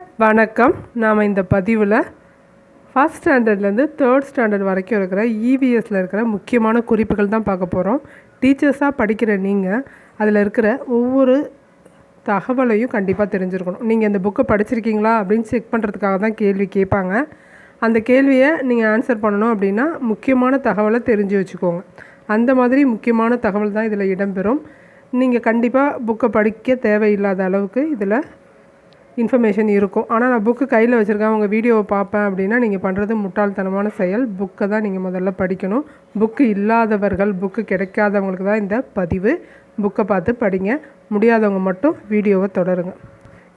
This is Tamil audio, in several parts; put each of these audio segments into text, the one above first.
வணக்கம். நாம் இந்த பதிவில் ஃபஸ்ட் ஸ்டாண்டர்ட்லேருந்து தேர்ட் ஸ்டாண்டர்ட் வரைக்கும் இருக்கிற இவிஎஸ்சில் இருக்கிற முக்கியமான குறிப்புகள் தான் பார்க்க போகிறோம். டீச்சர்ஸாக படிக்கிற நீங்கள் அதில் இருக்கிற ஒவ்வொரு தகவலையும் கண்டிப்பாக தெரிஞ்சிருக்கணும். நீங்கள் இந்த புக்கை படிச்சிருக்கீங்களா அப்படின்னு செக் பண்ணுறதுக்காக தான் கேள்வி கேட்பாங்க. அந்த கேள்வியை நீங்கள் ஆன்சர் பண்ணணும் அப்படின்னா முக்கியமான தகவலை தெரிஞ்சு வச்சுக்கோங்க. அந்த மாதிரி முக்கியமான தகவல் தான் இதில் இடம்பெறும். நீங்கள் கண்டிப்பாக புக்கை படிக்க தேவையில்லாத அளவுக்கு இதில் இன்ஃபர்மேஷன் இருக்கும். ஆனால் நான் புக்கு கையில் வச்சுருக்கேன், உங்கள் வீடியோவை பார்ப்பேன் அப்படின்னா நீங்கள் பண்ணுறது முட்டாள்தனமான செயல். புக்கை தான் நீங்கள் முதல்ல படிக்கணும். புக்கு இல்லாதவர்கள், புக்கு கிடைக்காதவங்களுக்கு தான் இந்த பதிவு. புக்கை பார்த்து படிங்க. முடியாதவங்க மட்டும் வீடியோவை தொடருங்க.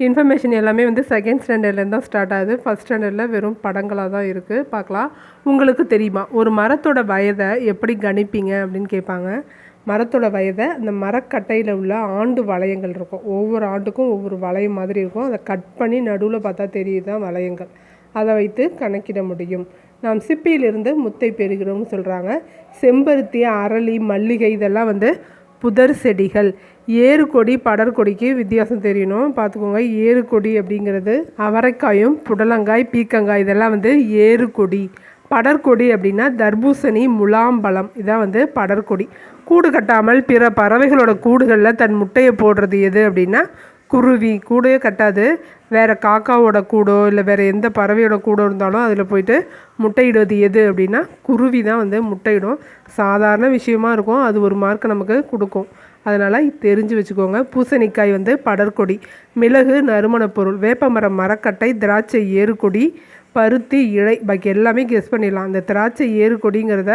இன்ஃபர்மேஷன் எல்லாமே செகண்ட் ஸ்டாண்டர்ட்லேருந்து தான் ஸ்டார்ட் ஆகுது. ஃபஸ்ட் ஸ்டாண்டர்டில் வெறும் படங்களாக தான் இருக்குது. பார்க்கலாம். உங்களுக்கு தெரியுமா ஒரு மரத்தோட வயதை எப்படி கணிப்பீங்க அப்படின்னு கேட்பாங்க. மரத்தோட வயதை அந்த மரக்கட்டையில் உள்ள ஆண்டு வளையங்கள் இருக்கும். ஒவ்வொரு ஆண்டுக்கும் ஒவ்வொரு வளையம் மாதிரி இருக்கும். அதை கட் பண்ணி நடுவில் பார்த்தா தெரியுது தான் வளையங்கள். அதை வைத்து கணக்கிட முடியும். நாம் சிப்பியிலிருந்து முத்தை பெறுகிறோம்னு சொல்கிறாங்க. செம்பருத்தி, அரளி, மல்லிகை இதெல்லாம் புதர் செடிகள். ஏறுகொடி, படர்கொடிக்கு வித்தியாசம் தெரியணும், பார்த்துக்கோங்க. ஏறுகொடி அப்படிங்கிறது அவரைக்காயும் புடலங்காய், பீக்கங்காய் இதெல்லாம் ஏறுகொடி. படர்கொடி அப்படின்னா தர்பூசணி, முலாம்பழம் இதான் படர்கொடி. கூடு கட்டாமல் பிற பறவைகளோட கூடுகளில் தன் முட்டையை போடுறது எது அப்படின்னா குருவி. கூடவே கட்டாது, வேறு காக்காவோட கூடோ இல்லை வேறு எந்த பறவையோட கூடோ இருந்தாலும் அதில் போயிட்டு முட்டையிடுவது எது அப்படின்னா குருவி தான் முட்டையிடும். சாதாரண விஷயமா இருக்கும், அது ஒரு மார்க்கை நமக்கு கொடுக்கும். அதனால் தெரிஞ்சு வச்சுக்கோங்க. பூசணிக்காய் படர்கொடி. மிளகு நறுமணப் பொருள். வேப்பமரம் மரக்கட்டை. திராட்சை ஏறுகொடி. பருத்தி இழை. பாக்கி எல்லாமே கெஸ் பண்ணிடலாம். அந்த திராட்சை ஏறுகொடிங்கிறத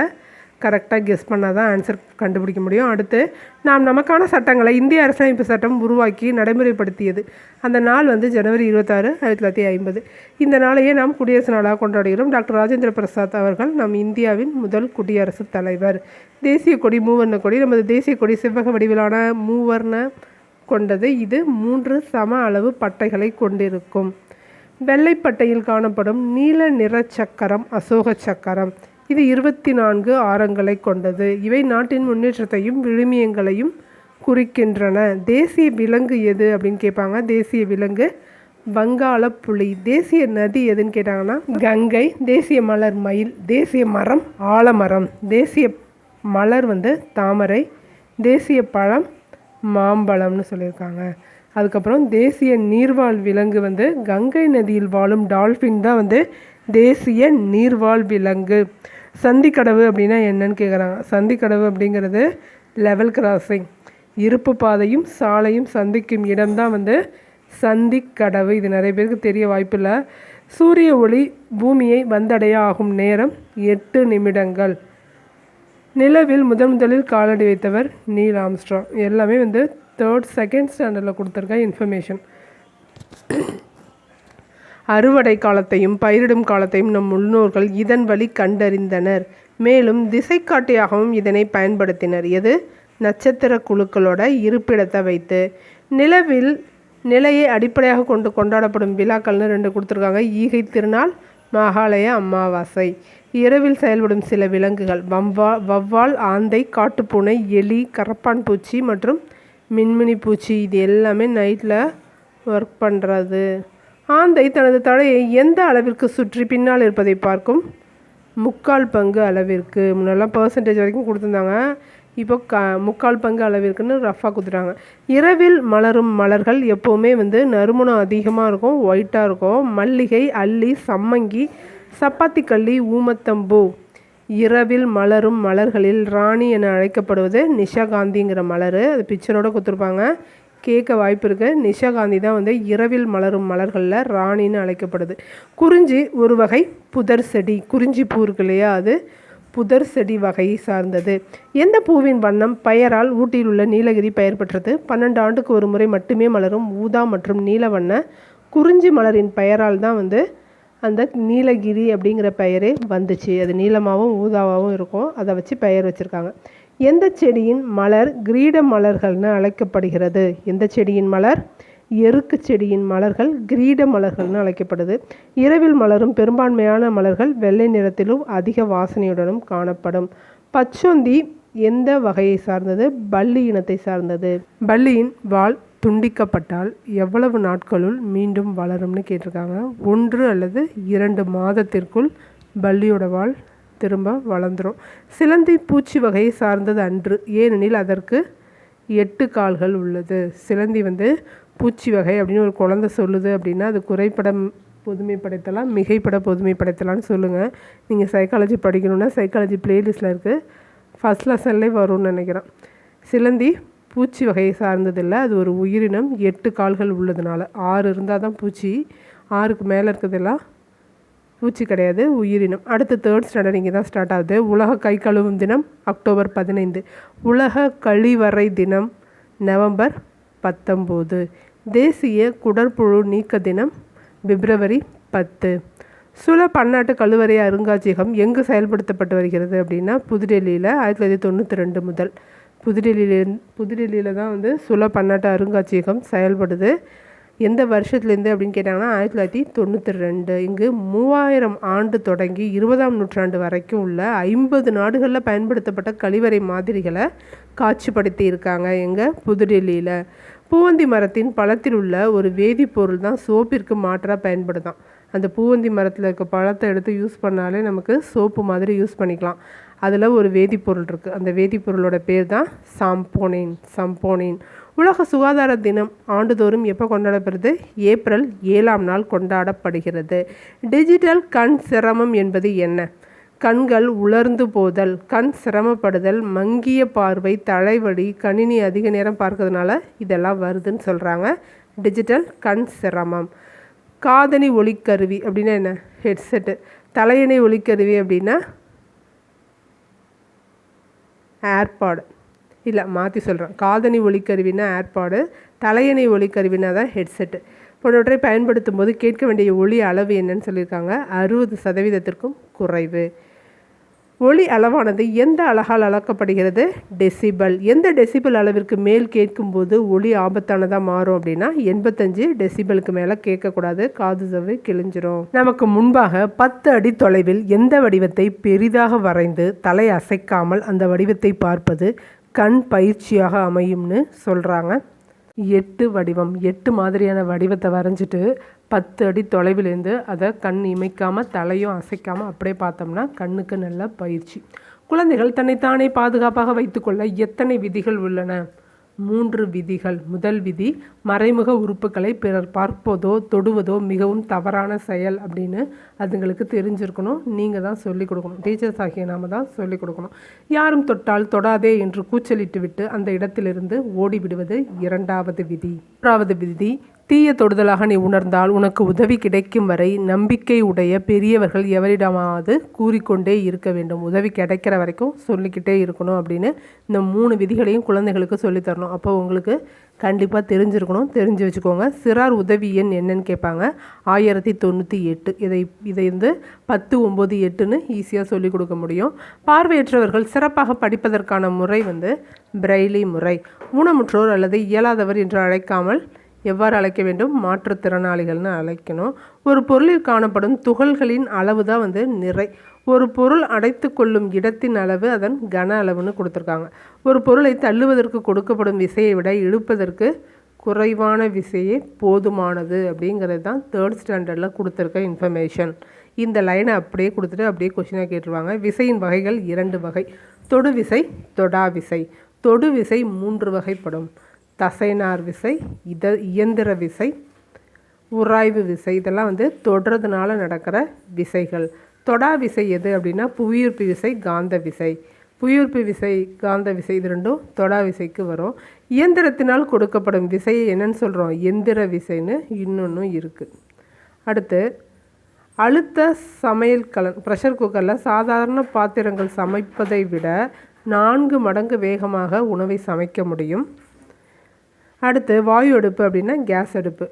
கரெக்டாக கெஸ் பண்ணால் தான் ஆன்சர் கண்டுபிடிக்க முடியும். அடுத்து, நாம் நமக்கான சட்டங்களை இந்திய அரசமைப்பு சட்டம் உருவாக்கி நடைமுறைப்படுத்தியது. அந்த நாள் ஜனவரி 26, 1950. இந்த நாளையே நாம் குடியரசு நாளாக கொண்டாடுகிறோம். டாக்டர் ராஜேந்திர பிரசாத் அவர்கள் நம் இந்தியாவின் முதல் குடியரசுத் தலைவர். தேசிய கொடி மூவர்ண கொடி. நமது தேசிய கொடி செவ்வக வடிவிலான மூவர்ண கொண்டது. இது 3 சம அளவு பட்டைகளை கொண்டிருக்கும். வெள்ளைப்பட்டையில் காணப்படும் நீல நிற சக்கரம் அசோக சக்கரம். இது 24 ஆரங்களை கொண்டது. இவை நாட்டின் முன்னேற்றத்தையும் விழுமியங்களையும் குறிக்கின்றன. தேசிய விலங்கு எது அப்படின்னு கேட்பாங்க. தேசிய விலங்கு வங்காள புலி. தேசிய நதி எதுன்னு கேட்டாங்கன்னா கங்கை. தேசிய மலர் மயில். தேசிய மரம் ஆலமரம். தேசிய மலர் தாமரை. தேசிய பழம் மாம்பழம்னு சொல்லியிருக்காங்க. அதுக்கப்புறம் தேசிய நீர்வாழ் விலங்கு கங்கை நதியில் வாழும் டால்ஃபின் தான் தேசிய நீர்வாழ் விலங்கு. சந்திக்கடவு அப்படின்னா என்னன்னு கேட்குறாங்க. சந்திக்கடவு அப்படிங்கிறது லெவல் கிராசிங். இருப்பு பாதையும் சாலையும் சந்திக்கும் இடம்தான் சந்திக்கடவு. இது நிறைய பேருக்கு தெரிய வாய்ப்பில்லை. சூரிய ஒளி பூமியை வந்தடைய ஆகும் நேரம் 8 நிமிடங்கள். நிலவில் முதலில் காலடி வைத்தவர் நீல் ஆம்ஸ்ட்ராங். எல்லாமே செகண்ட் ஸ்டாண்டர்டில் கொடுத்துருக்க இன்ஃபர்மேஷன். அறுவடை காலத்தையும் பயிரிடும் காலத்தையும் நம் முன்னோர்கள் இதன் வழி கண்டறிந்தனர். மேலும் திசைக்காட்டியாகவும் இதனை பயன்படுத்தினர். எது? நட்சத்திர குழுக்களோட இருப்பிடத்தை வைத்து. நிலவில் நிலையை அடிப்படையாக கொண்டு கொண்டாடப்படும் விழாக்கள்னு 2 கொடுத்துருக்காங்க. ஈகை திருநாள், மகாலய அமாவாசை. இரவில் செயல்படும் சில விலங்குகள் வவ்வால், ஆந்தை, காட்டுப்பூனை, எலி, கரப்பான் பூச்சி மற்றும் மின்மினி பூச்சி. இது எல்லாமே நைட்டில் ஒர்க் பண்ணுறது. ஆந்தை தனது தலையை எந்த அளவிற்கு சுற்றி பின்னால் இருப்பதை பார்க்கும்? 3/4 பங்கு அளவிற்கு. முன்னெல்லாம் பர்சன்டேஜ் வரைக்கும் கொடுத்துருந்தாங்க, இப்போ 3/4 பங்கு அளவிற்குன்னு ரஃபாக கொடுத்துட்டாங்க. இரவில் மலரும் மலர்கள் எப்போவுமே நறுமணம் அதிகமாக இருக்கும், ஒயிட்டாக இருக்கும். மல்லிகை, அல்லி, சம்மங்கி, சப்பாத்தி கள்ளி, ஊமத்தம்பூ. இரவில் மலரும் மலர்களில் ராணி என அழைக்கப்படுவது நிஷாகாந்திங்கிற மலர். அது பிக்சரோடு கொடுத்துருப்பாங்க, கேட்க வாய்ப்பு இருக்குது. நிஷாகாந்தி தான் இரவில் மலரும் மலர்களில் ராணின்னு அழைக்கப்படுது. குறிஞ்சி ஒரு வகை புதர் செடி. குறிஞ்சி பூ இருக்கு இல்லையா, அது புதர் செடி வகையை சார்ந்தது. எந்த பூவின் வண்ணம் பெயரால் ஊட்டியில் உள்ள நீலகிரி பெயர் பெற்றது? 12 ஆண்டுக்கு ஒரு முறை மட்டுமே மலரும் ஊதா மற்றும் நீல வண்ண குறிஞ்சி மலரின் பெயரால் தான் அந்த நீலகிரி அப்படிங்கிற பெயரே வந்துச்சு. அது நீளமாகவும் ஊதாவாகவும் இருக்கும், அதை வச்சு பெயர் வச்சுருக்காங்க. எந்த செடியின் மலர் கிரீட மலர்கள்னு அழைக்கப்படுகிறது? எந்த செடியின் மலர்? எருக்கு செடியின் மலர்கள் கிரீட மலர்கள்னு அழைக்கப்படுது. இரவில் மலரும் பெரும்பான்மையான மலர்கள் வெள்ளை நிறத்திலும் அதிக வாசனையுடனும் காணப்படும். பச்சொந்தி எந்த வகையை சார்ந்தது? பல்லி இனத்தை சார்ந்தது. பல்லியின் வால் துண்டிக்கப்பட்டால் எவ்வளவு நாட்களுள் மீண்டும் வளரும்னு கேட்டிருக்காங்க. 1 அல்லது 2 மாதத்திற்குள் பல்லியோட வால் திரும்ப வளர்ந்துடும். சிலந்தி பூச்சி வகையை சார்ந்தது அன்று, ஏனெனில் அதற்கு 8 கால்கள் உள்ளது. சிலந்தி பூச்சி வகை அப்படின்னு ஒரு குழந்தை சொல்லுது அப்படின்னா அது குறைப்படம் பொதுமைப்படுத்தலாம், மிகைப்பட பொதுமைப்படுத்தலாம்னு சொல்லுங்கள். நீங்கள் சைக்காலஜி படிக்கணுன்னா சைக்காலஜி பிளேலிஸ்ட்டில் இருக்குது, ஃபஸ்ட் லெசன்லேயே வரும்னு நினைக்கிறேன். சிலந்தி பூச்சி வகையை சார்ந்ததில்லை, அது ஒரு உயிரினம். 8 கால்கள் உள்ளதுனால 6 இருந்தால் தான் பூச்சி, 6க்கு மேலே இருக்கிறதெல்லாம் பூச்சி கிடையாது, உயிரினம். அடுத்து 3rd ஸ்டாண்டர்ட் இங்கே தான் ஸ்டார்ட் ஆகுது. உலக கை கழுவும் தினம் அக்டோபர் 15, உலக கழிவறை தினம் நவம்பர் 19, தேசிய குடற்புழு நீக்க தினம் பிப்ரவரி 10. சுல பன்னாட்டு கழிவறை அருங்காட்சியகம் எங்கு செயல்படுத்தப்பட்டு வருகிறது அப்படின்னா புதுடெல்லியில் 1992 முதல். புதுடெல்லியில் தான் சுல பன்னாட்டு அருங்காட்சியகம் செயல்படுது. எந்த வருஷத்துலேருந்து அப்படின்னு கேட்டாங்கன்னா 1992. இங்கு 3000 ஆண்டு தொடங்கி 20ஆம் நூற்றாண்டு வரைக்கும் உள்ள 50 நாடுகளில் பயன்படுத்தப்பட்ட கழிவறை மாதிரிகளை காட்சிப்படுத்தி இருக்காங்க எங்கள் புதுடெல்லியில். பூவந்தி மரத்தின் பழத்தில் உள்ள ஒரு வேதிப்பொருள் தான் சோப்பிற்கு மாற்றாக பயன்படுதான். அந்த பூவந்தி மரத்தில் இருக்க பழத்தை எடுத்து யூஸ் பண்ணாலே நமக்கு சோப்பு மாதிரி யூஸ் பண்ணிக்கலாம். அதில் ஒரு வேதிப்பொருள் இருக்குது, அந்த வேதிப்பொருளோட பேர் தான் சம்போனின். உலக சுகாதார தினம் ஆண்டுதோறும் எப்போ கொண்டாடப்படுது? ஏப்ரல் 7ஆம் நாள் கொண்டாடப்படுகிறது. டிஜிட்டல் கண் சிரமம் என்பது என்ன? கண்கள் உலர்ந்து போதல், கண் சிரமப்படுதல், மங்கிய பார்வை, தலைவலி, கணினி அதிக நேரம் பார்க்கறதுனால இதெல்லாம் வருதுன்னு சொல்கிறாங்க. டிஜிட்டல் கண் சிரமம். காதணி ஒலிக்கருவி அப்படின்னா என்ன? ஹெட்செட்டு. தலையணை ஒலிக்கருவி அப்படின்னா ஏர்பாடு. இல்லை, மாற்றி சொல்கிறேன். காதணி ஒலிக்கருவினா ஏர்பாடு, தலையணை ஒலிக்கருவினா தான் ஹெட்செட்டு. போன்றவற்றை பயன்படுத்தும் போது கேட்க வேண்டிய ஒலி அளவு என்னன்னு சொல்லியிருக்காங்க. 60% குறைவு. ஒலி அளவானது எந்த அலகால் அளக்கப்படுகிறது? டெசிபல். எந்த டெசிபல் அளவிற்கு மேல் கேட்கும்போது ஒலி ஆபத்தானதாக மாறும் அப்படின்னா 85 டெசிபலுக்கு மேலே கேட்கக்கூடாது, காது சவ்வு கிழிஞ்சிரும். நமக்கு முன்பாக 10 அடி தொலைவில் எந்த வடிவத்தை பெரிதாக வரைந்து தலை அசைக்காமல் அந்த வடிவத்தை பார்ப்பது கண் பயிற்சியாக அமையும்னு சொல்கிறாங்க. 8 வடிவம், 8 மாதிரியான வடிவத்தை வரைஞ்சிட்டு 10 அடி தொலைவிலேருந்து அதை கண் இமைக்காமல் தலையும் அசைக்காமல் அப்படியே பார்த்தோம்னா கண்ணுக்கு நல்ல பயிற்சி. குழந்தைகள் தன்னைத்தானே பாதுகாப்பாக வைத்துக்கொள்ள எத்தனை விதிகள் உள்ளன? 3 விதிகள். முதல் விதி, மறைமுக உறுப்புகளை பிறர் பார்ப்பதோ தொடுவதோ மிகவும் தவறான செயல் அப்படின்னு அதுங்களுக்கு தெரிஞ்சிருக்கணும். நீங்கள் தான் சொல்லிக் கொடுக்கணும், டீச்சர்ஸ் ஆகிய நாம தான் சொல்லிக் கொடுக்கணும். யாரும் தொட்டால் தொடாதே என்று கூச்சலிட்டு விட்டு அந்த இடத்திலிருந்து ஓடிவிடுவது 2வது விதி. 3வது விதி, தீய தொடுதலாக நீ உணர்ந்தால் உனக்கு உதவி கிடைக்கும் வரை நம்பிக்கை உடைய பெரியவர்கள் எவரிடமாவது கூறிக்கொண்டே இருக்க வேண்டும். உதவி கிடைக்கிற வரைக்கும் சொல்லிக்கிட்டே இருக்கணும் அப்படின்னு இந்த 3 விதிகளையும் குழந்தைகளுக்கு சொல்லித்தரணும். அப்போ உங்களுக்கு கண்டிப்பாக தெரிஞ்சிருக்கணும், தெரிஞ்சு வச்சுக்கோங்க. சிறார் உதவி எண் என்னன்னு கேட்பாங்க. 1098. இதை 1098ன்னு ஈஸியாக சொல்லிக் கொடுக்க முடியும். பார்வையற்றவர்கள் சிறப்பாக படிப்பதற்கான முறை பிரெய்லி முறை. ஊனமுற்றோர் அல்லது இயலாதவர் என்று அழைக்காமல் எவ்வாறு அழைக்க வேண்டும்? மாற்றுத்திறனாளிகள்னு அழைக்கணும். ஒரு பொருளில் காணப்படும் துகள்களின் அளவு தான் நிறை. ஒரு பொருள் அடைத்து கொள்ளும் இடத்தின் அளவு அதன் கன அளவுன்னு கொடுத்துருக்காங்க. ஒரு பொருளை தள்ளுவதற்கு கொடுக்கப்படும் விசையை விட இழுப்பதற்கு குறைவான விசையே போதுமானது அப்படிங்கிறது தான் 3rd ஸ்டாண்டர்டில் கொடுத்துருக்க இன்ஃபர்மேஷன். இந்த லைனை அப்படியே கொடுத்துட்டு அப்படியே கொஷினாக கேட்டுருவாங்க. விசையின் வகைகள் 2 வகை. தொடு விசை, தொடா விசை. தொடு விசை 3 வகைப்படும். தசைநார் விசை, இயந்திர விசை, உராய்வு விசை. இதெல்லாம் தொடுறதுனால நடக்கிற விசைகள். தொடா விசை எது அப்படின்னா புவியீர்ப்பு விசை, காந்த விசை. புவியீர்ப்பு விசை, காந்த விசை இது ரெண்டும் தொடா விசைக்கு வரும். இயந்திரத்தினால் கொடுக்கப்படும் விசையை என்னன்னு சொல்கிறோம்? எந்திர விசைன்னு இன்னொன்றும் இருக்குது. அடுத்து, அழுத்த சமையல் கலன். ப்ரெஷர் குக்கரில் சாதாரண பாத்திரங்கள் சமைப்பதை விட 4 மடங்கு வேகமாக உணவை சமைக்க முடியும். அடுத்து, வாயு அடுப்பு அப்படின்னா கேஸ் அடுப்பு.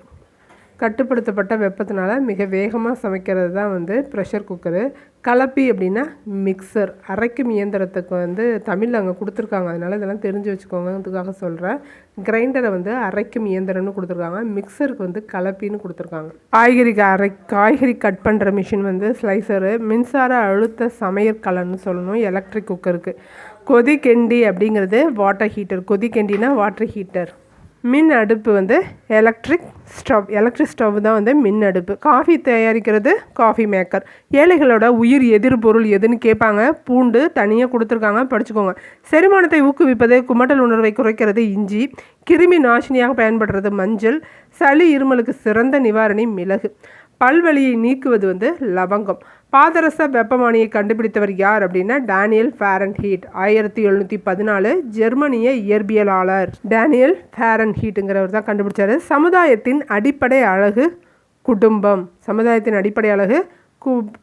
கட்டுப்படுத்தப்பட்ட வெப்பத்தினால மிக வேகமாக சமைக்கிறது தான் ப்ரெஷர் குக்கரு. கலப்பி அப்படின்னா மிக்சர். அரைக்கும் இயந்திரத்துக்கு தமிழில் அங்கே கொடுத்துருக்காங்க, அதனால் இதெல்லாம் தெரிஞ்சு வச்சுக்கோங்கிறதுக்காக சொல்கிறேன். கிரைண்டரை அரைக்கும் இயந்திரம்னு கொடுத்துருக்காங்க. மிக்சருக்கு கலப்பின்னு கொடுத்துருக்காங்க. காய்கறி கட் பண்ணுற மிஷின் ஸ்லைசரு. மின்சார அழுத்த சமையற்கலன்னு சொல்லணும் எலக்ட்ரிக் குக்கருக்கு. கொதிக்கெண்டி அப்படிங்கிறது வாட்டர் ஹீட்டர். கொதிக்கெண்டினா வாட்டர் ஹீட்டர். மின் அடுப்பு வந்து எலக்ட்ரிக் ஸ்டவ் தான் வந்து மின் அடுப்பு. காஃபி தயாரிக்கிறது காஃபி மேக்கர். ஏழைகளோட உயிர் எதிர்பொருள் எதுன்னு கேட்பாங்க. பூண்டு தனியாக கொடுத்துருக்காங்க, படிச்சுக்கோங்க. செரிமானத்தை ஊக்குவிப்பது, குமட்டல் உணர்வை குறைக்கிறது இஞ்சி. கிருமி நாசினியாக பயன்படுறது மஞ்சள். சளி இருமலுக்கு சிறந்த நிவாரணி மிளகு. பல்வலியை நீக்குவது வந்து லவங்கம். பாதரச வெப்பமானியை கண்டுபிடித்தவர் யார் அப்படின்னா டேனியல் ஃபாரன்ஹீட். 1714 ஜெர்மனிய இயற்பியலாளர் டேனியல் ஃபாரன்ஹீட்டுங்கிறவர் தான் கண்டுபிடிச்சாரு. சமுதாயத்தின் அடிப்படை அழகு குடும்பம். சமுதாயத்தின் அடிப்படை அழகு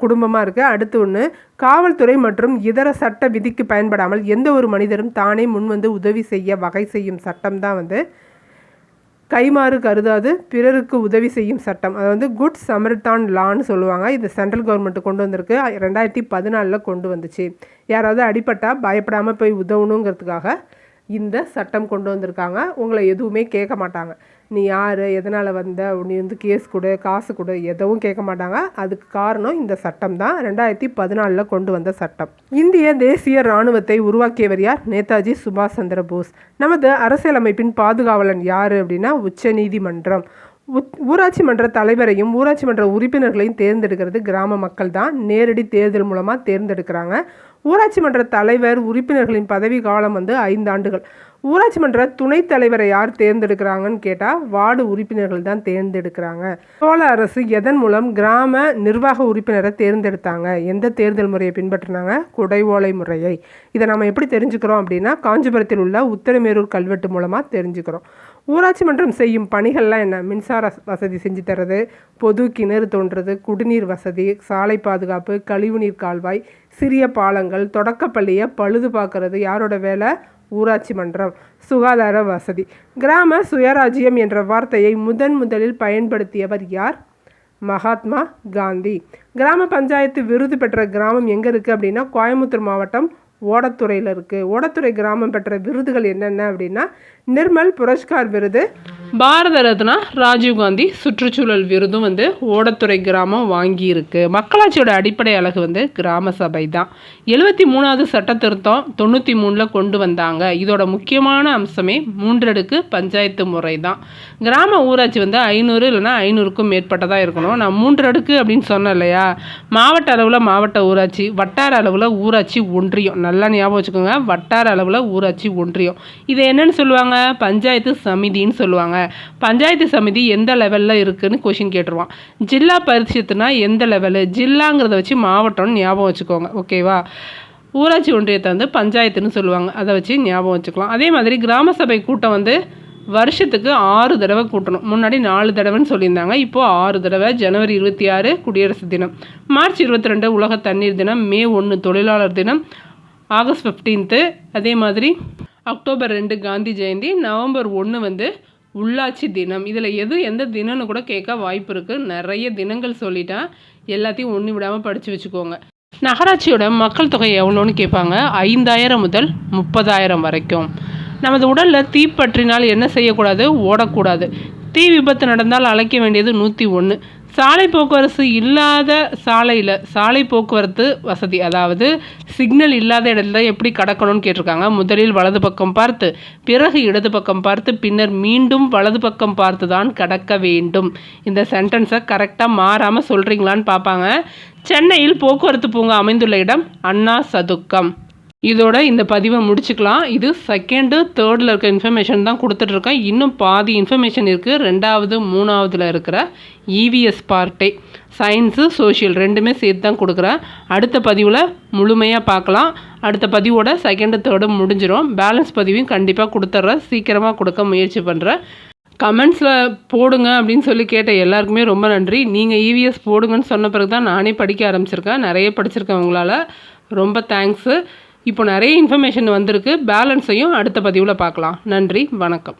குடும்பமாக இருக்குது. அடுத்து ஒன்று, காவல்துறை மற்றும் இதர சட்ட விதிக்கு பயன்படாமல் எந்த ஒரு மனிதரும் தானே முன்வந்து உதவி செய்ய வகை செய்யும் சட்டம் தான் வந்து கைமாறு கருதாது பிறருக்கு உதவி செய்யும் சட்டம். அது வந்து குட் சமரித்தான் லான்னு சொல்லுவாங்க. இது சென்ட்ரல் கவர்மெண்ட் கொண்டு வந்திருக்கு. 2014 கொண்டு வந்துச்சு. யாராவது அடிபட்டால் பயப்படாமல் போய் உதவணுங்கிறதுக்காக இந்த சட்டம் கொண்டு வந்திருக்காங்க. உங்களை எதுவுமே கேட்க மாட்டாங்க. நீ யார், எதனால் வந்த, நீ வந்து கேஸ் கொடு, காசு கொடு, எதுவும் கேட்க மாட்டாங்க. அதுக்கு காரணம் இந்த சட்டம் தான். 2014 கொண்டு வந்த சட்டம். இந்திய தேசிய இராணுவத்தை உருவாக்கியவர் யார்? நேதாஜி சுபாஷ் சந்திர போஸ். நமது அரசியலமைப்பின் பாதுகாவலன் யார் அப்படின்னா உச்ச நீதிமன்றம். ஊராட்சி மன்ற தலைவரையும் ஊராட்சி மன்ற உறுப்பினர்களையும் தேர்ந்தெடுக்கிறது கிராம மக்கள் தான். நேரடி தேர்தல் மூலமாக தேர்ந்தெடுக்கிறாங்க. ஊராட்சி மன்ற தலைவர் உறுப்பினர்களின் பதவி காலம் வந்து 5 ஆண்டுகள். ஊராட்சி மன்ற துணைத் தலைவரை யார் தேர்ந்தெடுக்கிறாங்கன்னு கேட்டால் வார்டு உறுப்பினர்கள் தான் தேர்ந்தெடுக்கிறாங்க. சோழ அரசு எதன் மூலம் கிராம நிர்வாக உறுப்பினரை தேர்ந்தெடுத்தாங்க? எந்த தேர்தல் முறையை பின்பற்றினாங்க? குடைவோலை முறையை. இதை நம்ம எப்படி தெரிஞ்சுக்கிறோம் அப்படின்னா காஞ்சிபுரத்தில் உள்ள உத்தரமேரூர் கல்வெட்டு மூலமாக தெரிஞ்சுக்கிறோம். ஊராட்சி மன்றம் செய்யும் பணிகள்லாம் என்ன? மின்சார வசதி செஞ்சு தர்றது, பொது கிணறு தோன்றது, குடிநீர் வசதி, சாலை பாதுகாப்பு, கழிவுநீர் கால்வாய், சிறிய பாலங்கள், தொடக்கப்பள்ளியை பழுது பார்க்கறது யாரோட வேலை? ஊராட்சி மன்றம். சுகாதார வசதி. கிராம சுயராஜ்யம் என்ற வார்த்தையை முதலில் பயன்படுத்தியவர் யார்? மகாத்மா காந்தி. கிராம பஞ்சாயத்து விருது பெற்ற கிராமம் எங்கே இருக்குது அப்படின்னா கோயம்புத்தூர் மாவட்டம் ஓடத்துறையில் இருக்குது. ஓடத்துறை கிராமம் பெற்ற விருதுகள் என்னென்ன அப்படின்னா நிர்மல் புரஸ்கார் விருது, பாரத ரத்னா ராஜீவ்காந்தி சுற்றுச்சூழல் விருதும் வந்து ஓடத்துறை கிராமம் வாங்கியிருக்கு. மக்களாட்சியோட அடிப்படை அழகு வந்து கிராம சபை தான். 73வது சட்ட திருத்தம் 93 கொண்டு வந்தாங்க. இதோட முக்கியமான அம்சமே 3 அடுக்கு பஞ்சாயத்து முறை தான். கிராம ஊராட்சி வந்து 500 இல்லைன்னா 500க்கும் மேற்பட்டதாக இருக்கணும். நான் 3 அடுக்கு அப்படின்னு சொன்னேன் இல்லையா? மாவட்ட அளவில் மாவட்ட ஊராட்சி, வட்டார அளவில் ஊராட்சி ஒன்றியம். நல்லா ஞாபகம் வச்சுக்கோங்க, வட்டார அளவில் ஊராட்சி ஒன்றியம். இதை என்னன்னு சொல்லுவாங்க? பஞ்சாயத்து சமிதின்னு சொல்லுவாங்க. பஞ்சாயத்து சமிதி எந்த லெவலில் இருக்குன்னு கொஷின் கேட்டுருவான். ஜில்லா பரிஷத்துனா எந்த லெவலு? ஜில்லாங்கிறத வச்சு மாவட்டம்னு ஞாபகம் வச்சுக்கோங்க. ஓகேவா? ஊராட்சி ஒன்றியத்தை வந்து பஞ்சாயத்துன்னு சொல்லுவாங்க. அதை வச்சு ஞாபகம் வச்சுக்கலாம். அதே மாதிரி கிராம சபை கூட்டம் வந்து வருஷத்துக்கு 6 தடவை கூட்டணும். முன்னாடி 4 தடவைன்னு சொல்லியிருந்தாங்க. இப்போது 6 தடவை. ஜனவரி 26 குடியரசு தினம், மார்ச் 22 உலக தண்ணீர் தினம், மே 1 தொழிலாளர் தினம், ஆகஸ்ட் 15 அதே மாதிரி அக்டோபர் 2 காந்தி ஜெயந்தி, நவம்பர் 1 வந்து உள்ளாட்சி தினம். இதில் எந்த தினம்னு கூட கேட்க வாய்ப்பு இருக்குது. நிறைய தினங்கள் சொல்லிட்டேன். எல்லாத்தையும் ஒன்று விடாமல் படித்து வச்சுக்கோங்க. நகராட்சியோட மக்கள் தொகை எவ்வளோன்னு கேட்பாங்க. 5000 முதல் 30,000 வரைக்கும். நமது உடலில் தீப்பற்றினால் என்ன செய்யக்கூடாது? ஓடக்கூடாது. தீ விபத்து நடந்தால் அழைக்க வேண்டியது 101. சாலை போக்குவரத்து இல்லாத சாலையில் சாலை போக்குவரத்து வசதி, அதாவது சிக்னல் இல்லாத இடத்துல எப்படி கடக்கணும்னு கேட்டிருக்காங்க. முதலில் வலது பக்கம் பார்த்து, பிறகு இடது பக்கம் பார்த்து, பின்னர் மீண்டும் வலது பக்கம் பார்த்து தான் கடக்க வேண்டும். இந்த சென்டென்ஸை கரெக்டாக மாறாமல் சொல்கிறீங்களான்னு பார்ப்பாங்க. சென்னையில் போக்குவரத்து பூங்கா அமைந்துள்ள இடம் அண்ணா சதுக்கம். இதோட இந்த பதிவை முடிச்சுக்கலாம். இது 2nd 3rd இருக்க இன்ஃபர்மேஷன் தான் கொடுத்துட்ருக்கேன். இன்னும் பாதி இன்ஃபர்மேஷன் இருக்குது. 2வது 3வதுல இருக்கிற இவிஎஸ் பார்ட்டே, சயின்ஸு சோஷியல் ரெண்டுமே சேர்த்து தான் கொடுக்குறேன். அடுத்த பதிவில் முழுமையாக பார்க்கலாம். அடுத்த பதிவோட 2nd 3rd முடிஞ்சிடும். பேலன்ஸ் பதிவையும் கண்டிப்பாக கொடுத்துட்றேன். சீக்கிரமாக கொடுக்க முயற்சி பண்ணுறேன். கமெண்ட்ஸில் போடுங்க அப்படின்னு சொல்லி கேட்ட எல்லாருக்குமே ரொம்ப நன்றி. நீங்கள் இவிஎஸ் போடுங்கன்னு சொன்ன பிறகு தான் நானே படிக்க ஆரம்பிச்சிருக்கேன். நிறைய படிச்சிருக்கேன். உங்களால் ரொம்ப தேங்க்ஸு. இப்போ நிறைய இன்ஃபர்மேஷன் வந்திருக்கு. பேலன்ஸையும் அடுத்த பதிவில் பார்க்கலாம். நன்றி, வணக்கம்.